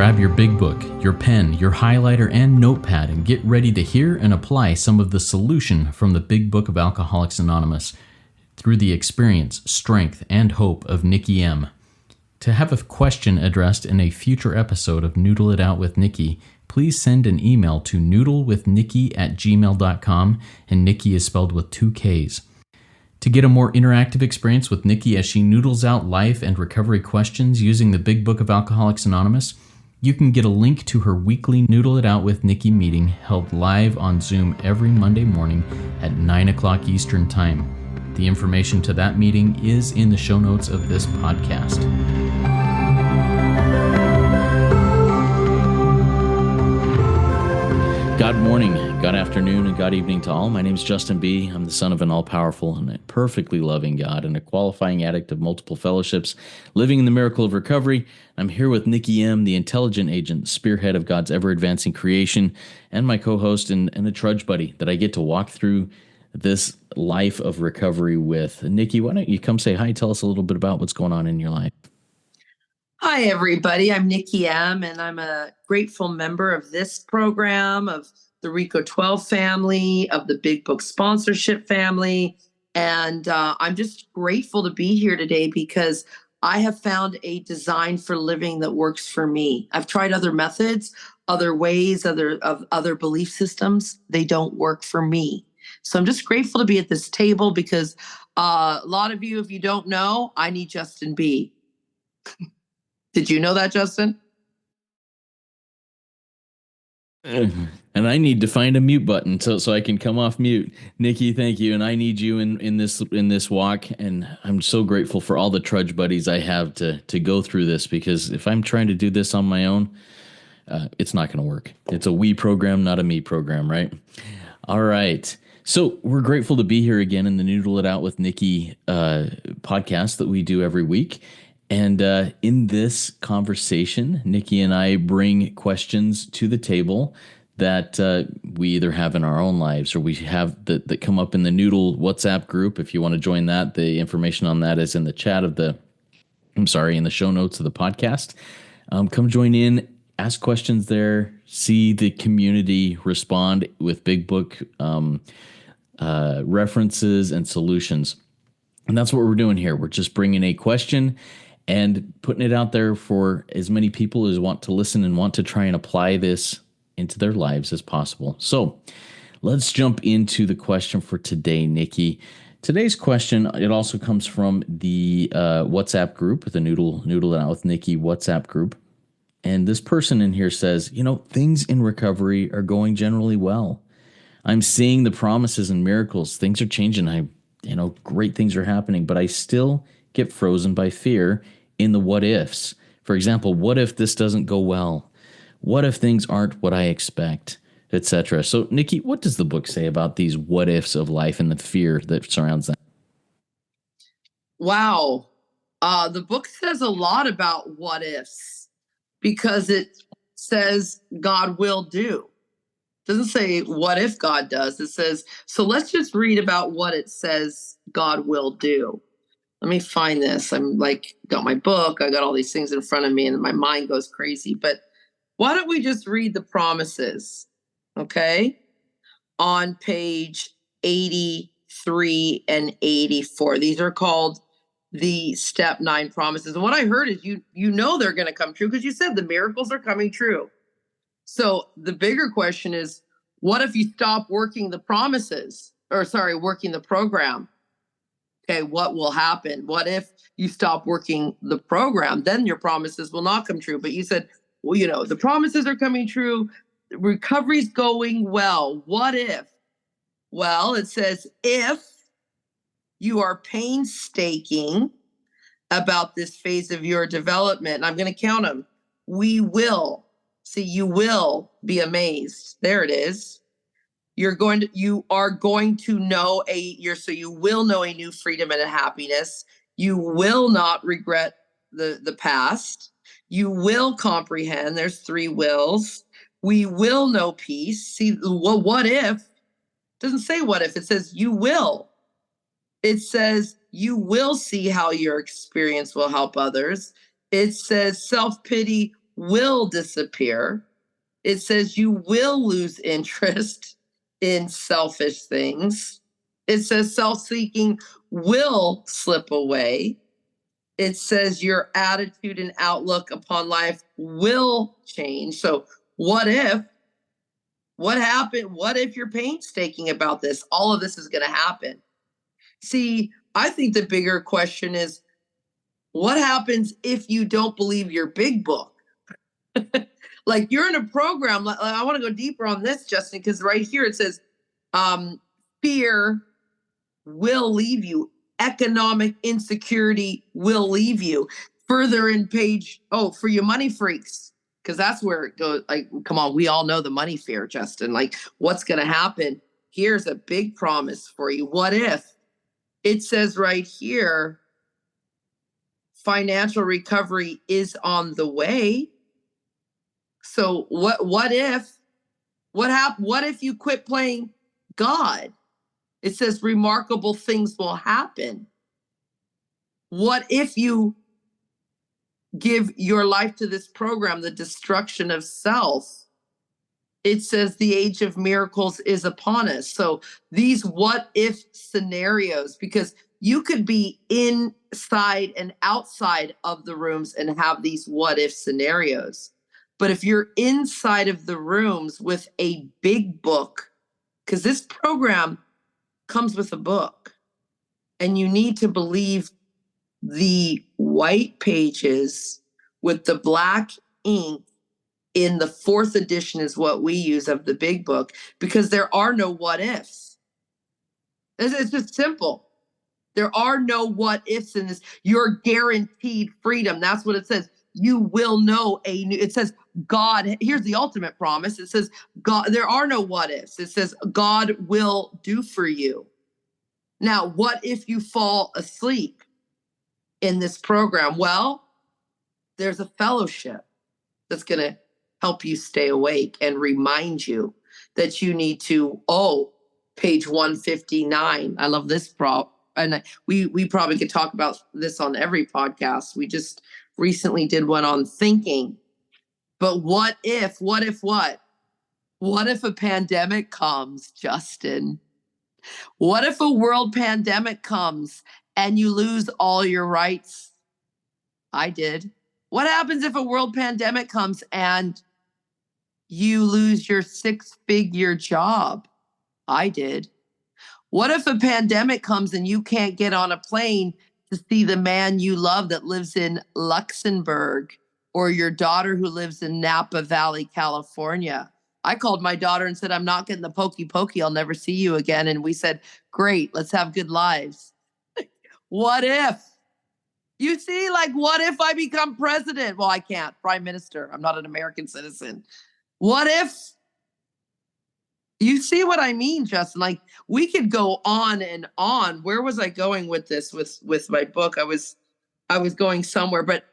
grab your big book, your pen, your highlighter, and notepad and get ready to hear and apply some of the solution from the Big Book of Alcoholics Anonymous through the experience, strength, and hope of Nikki M. To have a question addressed in a future episode of Noodle It Out with Nikki, please send an email to noodlewithnikki@gmail.com, and Nikki is spelled with 2 Ks. To get a more interactive experience with Nikki as she noodles out life and recovery questions using the Big Book of Alcoholics Anonymous, you can get a link to her weekly Noodle It Out with Nikki meeting held live on Zoom every Monday morning at 9 o'clock Eastern Time. The information to that meeting is in the show notes of this podcast. God morning, God afternoon, and God evening to all. My name is Justin B. I'm the son of an all-powerful and a perfectly loving God and a qualifying addict of multiple fellowships, living in the miracle of recovery. I'm here with Nikki M, the intelligent agent, spearhead of God's ever-advancing creation, and my co-host and a trudge buddy that I get to walk through this life of recovery with. Nikki, why don't you come say hi, tell us a little bit about what's going on in your life. Hi, everybody. I'm Nikki M, and I'm a grateful member of this program, of the RICO 12 family, of the Big Book sponsorship family. And I'm just grateful to be here today because I have found a design for living that works for me. I've tried other methods, other ways, other belief systems. They don't work for me. So I'm just grateful to be at this table because a lot of you, if you don't know, I need Justin B. Did you know that, Justin? And I need to find a mute button so I can come off mute. Nikki, thank you. And I need you in this walk. And I'm so grateful for all the trudge buddies I have to go through this, because if I'm trying to do this on my own, it's not going to work. It's a we program, not a me program, right? All right. So we're grateful to be here again in the Noodle It Out with Nikki podcast that we do every week. And in this conversation, Nikki and I bring questions to the table that we either have in our own lives or we have that come up in the Noodle WhatsApp group. If you want to join that, the information on that is in the chat of in the show notes of the podcast. Come join in, ask questions there, see the community respond with Big Book references and solutions. And that's what we're doing here. We're just bringing a question and putting it out there for as many people as want to listen and want to try and apply this into their lives as possible. So let's jump into the question for today, Nikki. Today's question, it also comes from the WhatsApp group, the Noodle It Out with Nikki WhatsApp group. And this person in here says, things in recovery are going generally well. I'm seeing the promises and miracles. Things are changing. Great things are happening, but I still get frozen by fear in the what ifs. For example, what if this doesn't go well? What if things aren't what I expect, etc.? So, Nikki, what does the book say about these what ifs of life and the fear that surrounds them? Wow. The book says a lot about what ifs because it says God will do. It doesn't say what if God does. It says, so let's just read about what it says God will do. Let me find this. I'm got my book. I got all these things in front of me and my mind goes crazy. But why don't we just read the promises, okay? On page 83 and 84. These are called the step 9 promises. And what I heard is you know they're going to come true because you said the miracles are coming true. So the bigger question is, what if you stop working the promises? Working the program? Okay, what will happen? What if you stop working the program? Then your promises will not come true. But you said, the promises are coming true. Recovery's going well. What if? Well, it says, if you are painstaking about this phase of your development, and I'm going to count them, you will be amazed. There it is. You are going to know you will know a new freedom and a happiness. You will not regret the past. You will comprehend. There's 3 wills. We will know peace. See, what if? It doesn't say what if. It says you will. It says you will see how your experience will help others. It says self-pity will disappear. It says you will lose interest in selfish things. It says self-seeking will slip away. It says your attitude and outlook upon life will change. So what if? What happened? What if you're painstaking about this? All of this is going to happen. See, I think the bigger question is, what happens if you don't believe your big book? Like you're in a program. I want to go deeper on this, Justin, because right here it says, fear will leave you. Economic insecurity will leave you. Further in page, for you money freaks, because that's where it goes. Like, come on, we all know the money fear, Justin. Like, what's going to happen? Here's a big promise for you. What if? It says right here, financial recovery is on the way. So what if? What if you quit playing God? It says remarkable things will happen. What if you give your life to this program, the destruction of self? It says the age of miracles is upon us. So these what if scenarios, because you could be inside and outside of the rooms and have these what if scenarios. But if you're inside of the rooms with a big book, because this program comes with a book, and you need to believe the white pages with the black ink in the 4th edition is what we use of the big book, because there are no what ifs. It's just simple. There are no what ifs in this. You're guaranteed freedom. That's what it says. You will know it says God, here's the ultimate promise. It says God, there are no what ifs. It says God will do for you. Now, what if you fall asleep in this program? Well, there's a fellowship that's going to help you stay awake and remind you that you need to, page 159. I love this prop. And we probably could talk about this on every podcast. We just recently did one on thinking. But what if a pandemic comes, Justin? What if a world pandemic comes and you lose all your rights? I did. What happens if a world pandemic comes and you lose your 6-figure job? I did. What if a pandemic comes and you can't get on a plane to see the man you love that lives in Luxembourg, or your daughter who lives in Napa Valley, California? I called my daughter and said, I'm not getting the pokey. I'll never see you again. And we said, great, let's have good lives. What if? You see, like, what if I become president? Well, I can't. Prime minister. I'm not an American citizen. What if? You see what I mean, Justin? Like, we could go on and on. Where was I going with this? With my book, I was going somewhere, but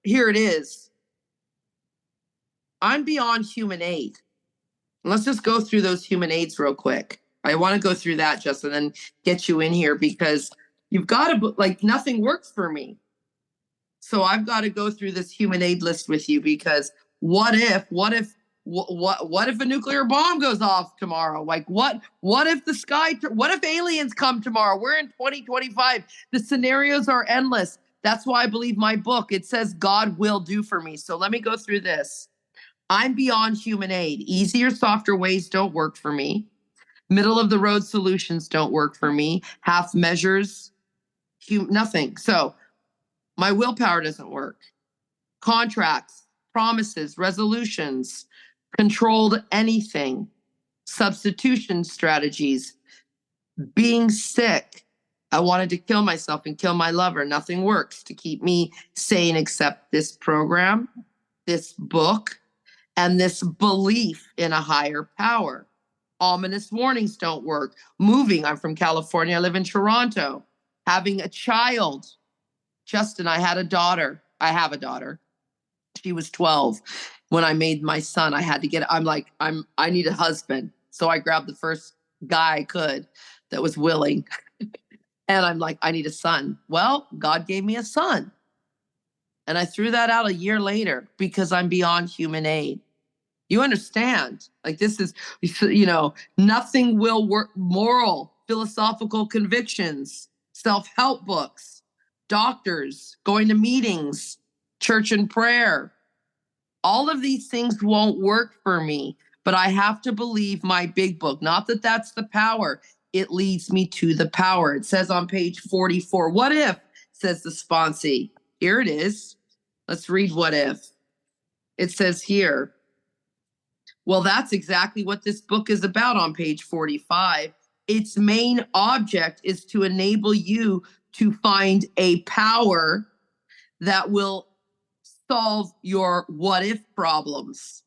here it is. I'm beyond human aid. Let's just go through those human aids real quick. I want to go through that, Justin, and get you in here, because you've got to, like, nothing works for me. So I've got to go through this human aid list with you, because what if a nuclear bomb goes off tomorrow? Like, what if aliens come tomorrow? We're in 2025. The scenarios are endless. That's why I believe my book. It says God will do for me. So let me go through this. I'm beyond human aid. Easier, softer ways don't work for me. Middle of the road solutions don't work for me. Half measures, nothing. So my willpower doesn't work. Contracts, promises, resolutions, controlled anything, substitution strategies, being sick. I wanted to kill myself and kill my lover. Nothing works to keep me sane except this program, this book, and this belief in a higher power. Ominous warnings don't work. Moving, I'm from California, I live in Toronto. Having a child. Justin, I had a daughter. I have a daughter. She was 12. When I made my son, I had to get, I need a husband. So I grabbed the first guy I could that was willing. And I'm like, I need a son. Well, God gave me a son. And I threw that out a year later because I'm beyond human aid. You understand? Like this is, nothing will work. Moral, philosophical convictions, self-help books, doctors, going to meetings, church and prayer. All of these things won't work for me, but I have to believe my big book. Not that that's the power. It leads me to the power. It says on page 44, what if, says the sponsee. Here it is. Let's read what if. It says here, well, that's exactly what this book is about on page 45. Its main object is to enable you to find a power that will solve your what if problems.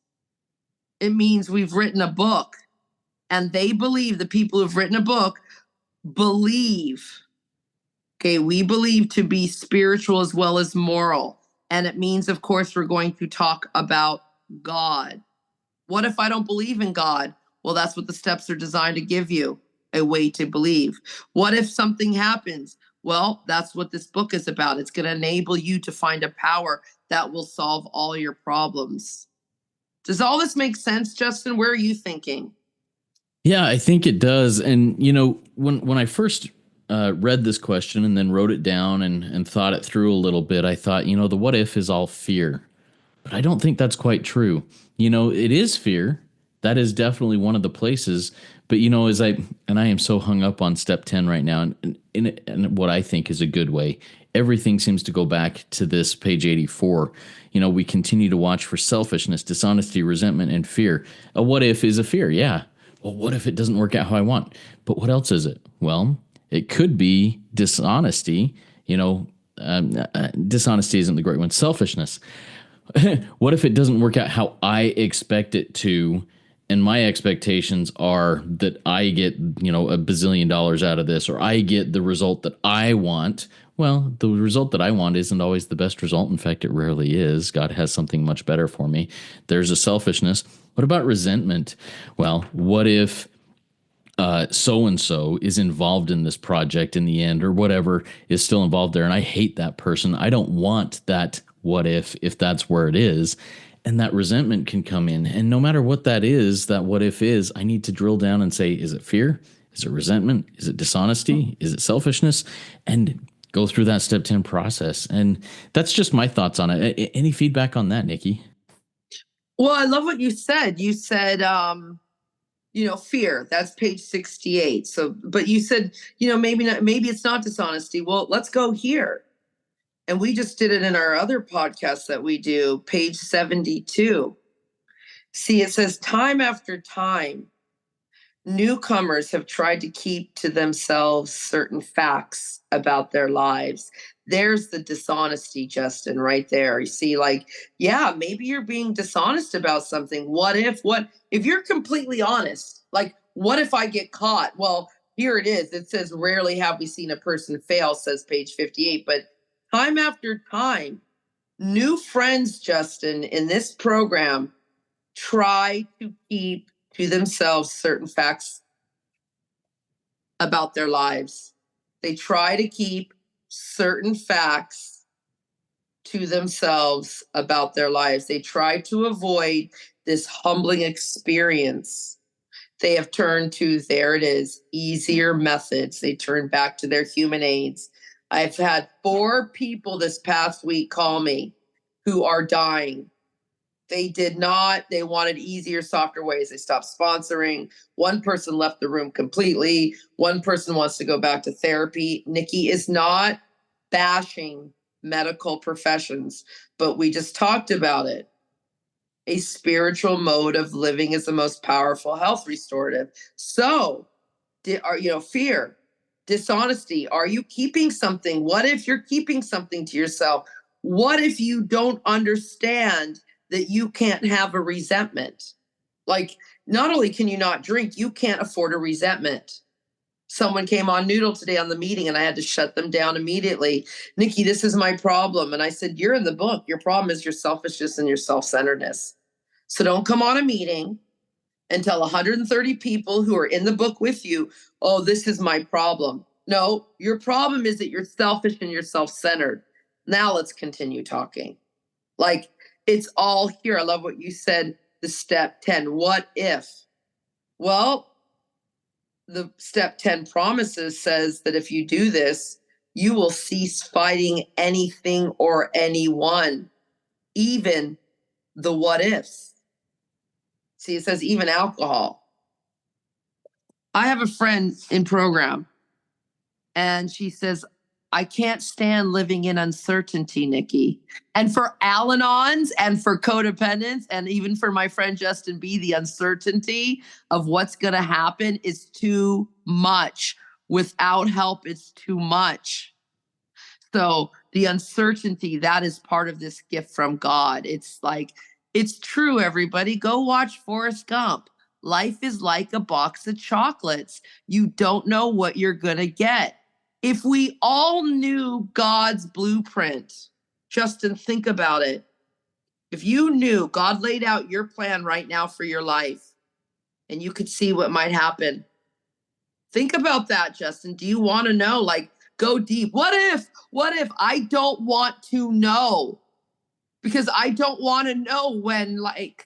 It means we've written a book, and they believe, the people who've written a book believe, okay, we believe to be spiritual as well as moral. And it means, of course, we're going to talk about God. What if I don't believe in God? Well, that's what the steps are designed to give you, a way to believe. What if something happens? Well, that's what this book is about. It's going to enable you to find a power that will solve all your problems. Does all this make sense, Justin? Where are you thinking? Yeah, I think it does. And, when I first read this question and then wrote it down and thought it through a little bit, I thought, the what if is all fear. But I don't think that's quite true. It is fear. That is definitely one of the places. But, I am so hung up on step 10 right now, and in what I think is a good way. Everything seems to go back to this page 84. We continue to watch for selfishness, dishonesty, resentment, and fear. A what if is a fear. Yeah. Well, what if it doesn't work out how I want? But what else is it? Well, it could be dishonesty. Dishonesty isn't the great one. Selfishness. What if it doesn't work out how I expect it to? And my expectations are that I get, a bazillion dollars out of this, or I get the result that I want. Well, the result that I want isn't always the best result. In fact, it rarely is. God has something much better for me. There's a selfishness. What about resentment? Well, what if so-and-so is involved in this project in the end, or whatever is still involved there, and I hate that person. I don't want that what if that's where it is. And that resentment can come in. And no matter what that is, that what if is, I need to drill down and say, is it fear? Is it resentment? Is it dishonesty? Is it selfishness? And go through that step 10 process. And that's just my thoughts on it. Any feedback on that, Nikki? Well, I love what you said. You said, fear. That's page 68. So, but you said, maybe it's not dishonesty. Well, let's go here. And we just did it in our other podcast that we do, page 72. See, it says, time after time, newcomers have tried to keep to themselves certain facts about their lives. There's the dishonesty, Justin, right there. You see, maybe you're being dishonest about something. What if you're completely honest? Like, what if I get caught? Well, here it is. It says, rarely have we seen a person fail, says page 58. But time after time, new friends, Justin, in this program try to keep to themselves certain facts about their lives. They try to keep certain facts to themselves about their lives. They try to avoid this humbling experience. They have turned to, there it is, easier methods. They turn back to their human aids. I've had 4 people this past week call me who are dying. They wanted easier, softer ways. They stopped sponsoring. One person left the room completely. One person wants to go back to therapy. Nikki is not bashing medical professions, but we just talked about it. A spiritual mode of living is the most powerful health restorative. So, fear, dishonesty. Are you keeping something? What if you're keeping something to yourself? What if you don't understand that you can't have a resentment? Like, not only can you not drink, you can't afford a resentment. Someone came on Noodle today on the meeting and I had to shut them down immediately. Nikki, this is my problem. And I said, you're in the book. Your problem is your selfishness and your self-centeredness. So don't come on a meeting and tell 130 people who are in the book with you, oh, this is my problem. No, your problem is that you're selfish and you're self-centered. Now let's continue talking. Like, it's all here. I love what you said, the step 10. What if? Well, the step 10 promises says that if you do this, you will cease fighting anything or anyone, even the what ifs. See, it says even alcohol. I have a friend in program, and she says, I can't stand living in uncertainty, Nikki. And for Al-Anons and for codependents, and even for my friend Justin B, the uncertainty of what's going to happen is too much. Without help, it's too much. So the uncertainty, that is part of this gift from God. It's like, it's true, everybody. Go watch Forrest Gump. Life is like a box of chocolates. You don't know what you're going to get. If we all knew God's blueprint, Justin, think about it. If you knew God laid out your plan right now for your life and you could see what might happen, think about that, Justin. Do you want to know? Like, go deep. What if? I don't want to know, because I don't want to know when, like,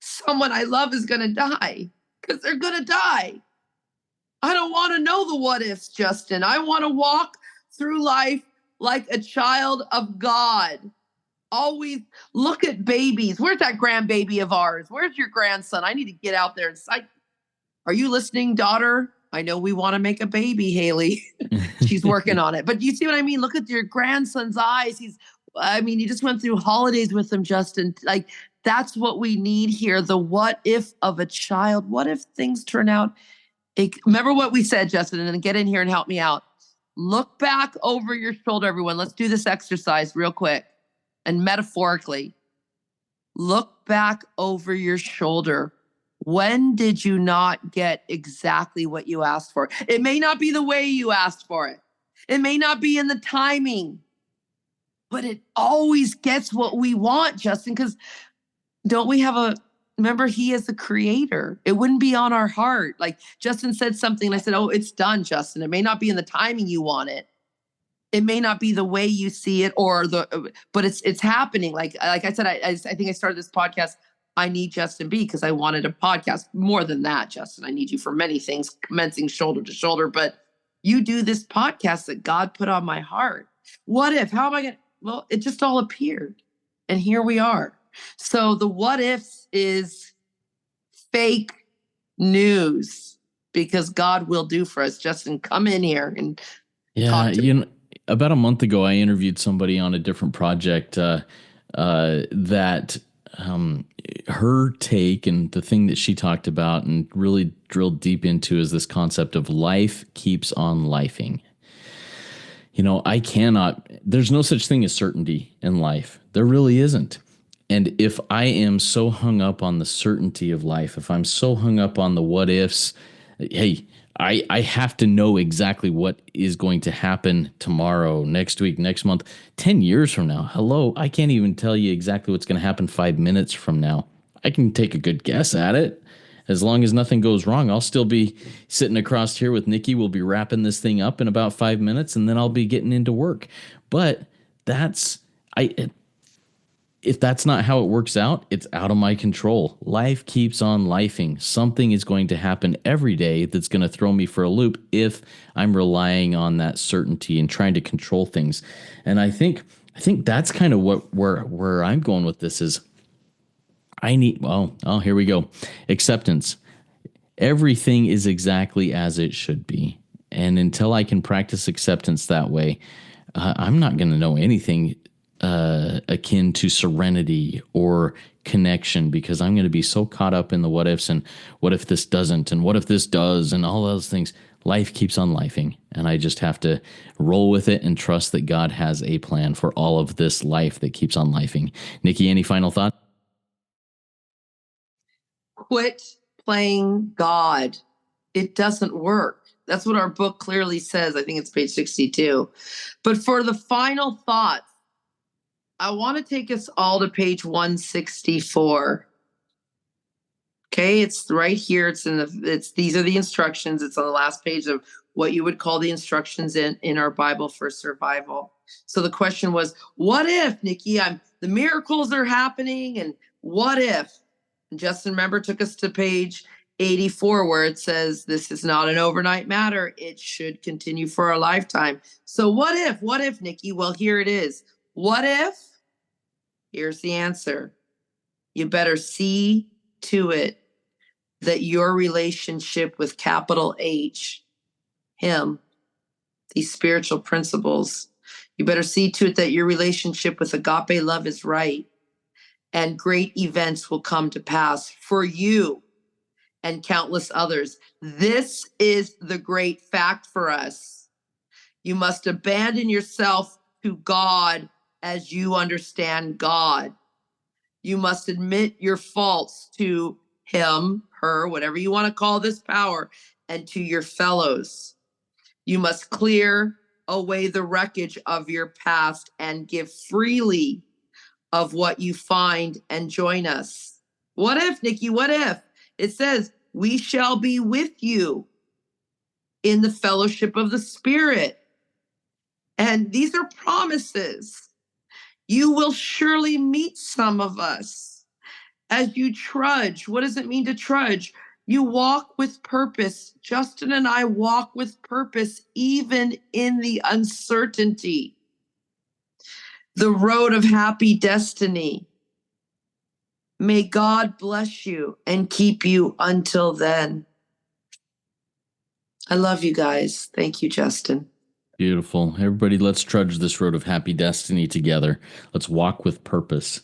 someone I love is going to die, because they're going to die. I don't want to know the what ifs, Justin. I want to walk through life like a child of God. Always look at babies. Where's that grandbaby of ours? Where's your grandson? I need to get out there and say, are you listening, daughter? I know we want to make a baby, Haley. She's working on it. But you see what I mean? Look at your grandson's eyes. You just went through holidays with him, Justin. Like, that's what we need here. The what if of a child. What if things turn out? Remember what we said, Justin, and then get in here and help me out. Look back over your shoulder, everyone. Let's do this exercise real quick and metaphorically. Look back over your shoulder. When did you not get exactly what you asked for? It may not be the way you asked for it. It may not be in the timing, but it always gets what we want, Justin, because don't we have remember, he is the creator. It wouldn't be on our heart. Like, Justin said something and I said, oh, it's done, Justin. It may not be in the timing you want it. It may not be the way you see it, but it's happening. Like I said, I think I started this podcast. I need Justin B because I wanted a podcast. More than that, Justin, I need you for many things, commencing shoulder to shoulder. But you do this podcast that God put on my heart. What if? How am I going to? Well, it just all appeared. And here we are. So the what ifs is fake news, because God will do for us. Justin, come in here and talk to me. About a month ago, I interviewed somebody on a different project that her take and the thing that she talked about and really drilled deep into is this concept of life keeps on lifing. There's no such thing as certainty in life. There really isn't. And if I am so hung up on the certainty of life, if I'm so hung up on the what ifs, hey, I have to know exactly what is going to happen tomorrow, next week, next month, 10 years from now. Hello, I can't even tell you exactly what's going to happen 5 minutes from now. I can take a good guess at it. As long as nothing goes wrong, I'll still be sitting across here with Nikki. We'll be wrapping this thing up in about 5 minutes, and then I'll be getting into work. But if that's not how it works out, it's out of my control. Life keeps on lifing. Something is going to happen every day that's going to throw me for a loop if I'm relying on that certainty and trying to control things. And I think that's kind of where I'm going with this is here we go. Acceptance. Everything is exactly as it should be. And until I can practice acceptance that way, I'm not going to know anything akin to serenity or connection, because I'm going to be so caught up in the what ifs and what if this doesn't and what if this does and all those things. Life keeps on lifing, and I just have to roll with it and trust that God has a plan for all of this life that keeps on lifing. Nikki, any final thoughts? Quit playing God. It doesn't work. That's what our book clearly says. I think it's page 62. But for the final thoughts, I want to take us all to page 164. Okay, it's right here. These are the instructions. It's on the last page of what you would call the instructions in our Bible for survival. So the question was, what if, Nikki, the miracles are happening, and what if? And Justin, remember, took us to page 84, where it says, this is not an overnight matter. It should continue for a lifetime. So what if, Nikki? Well, here it is. What if? Here's the answer. You better see to it that your relationship with capital H, him, these spiritual principles, you better see to it that your relationship with agape love is right, and great events will come to pass for you and countless others. This is the great fact for us. You must abandon yourself to God as you understand God. You must admit your faults to him, her, whatever you want to call this power, and to your fellows. You must clear away the wreckage of your past and give freely of what you find and join us. What if, Nikki? What if? It says, we shall be with you in the fellowship of the Spirit. And these are promises. You will surely meet some of us as you trudge. What does it mean to trudge? You walk with purpose. Justin and I walk with purpose, even in the uncertainty. The road of happy destiny. May God bless you and keep you until then. I love you guys. Thank you, Justin. Beautiful. Everybody, let's trudge this road of happy destiny together. Let's walk with purpose,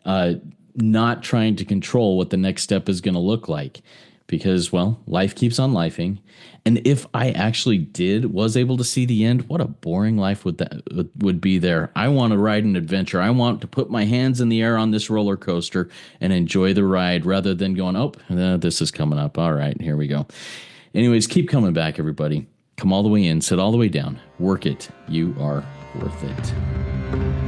not trying to control what the next step is going to look like, because, well, life keeps on lifing. And if I actually was able to see the end, what a boring life would be there. I want to ride an adventure. I want to put my hands in the air on this roller coaster and enjoy the ride, rather than going, oh, this is coming up. All right, here we go. Anyways, keep coming back, everybody. Come all the way in, sit all the way down. Work it. You are worth it.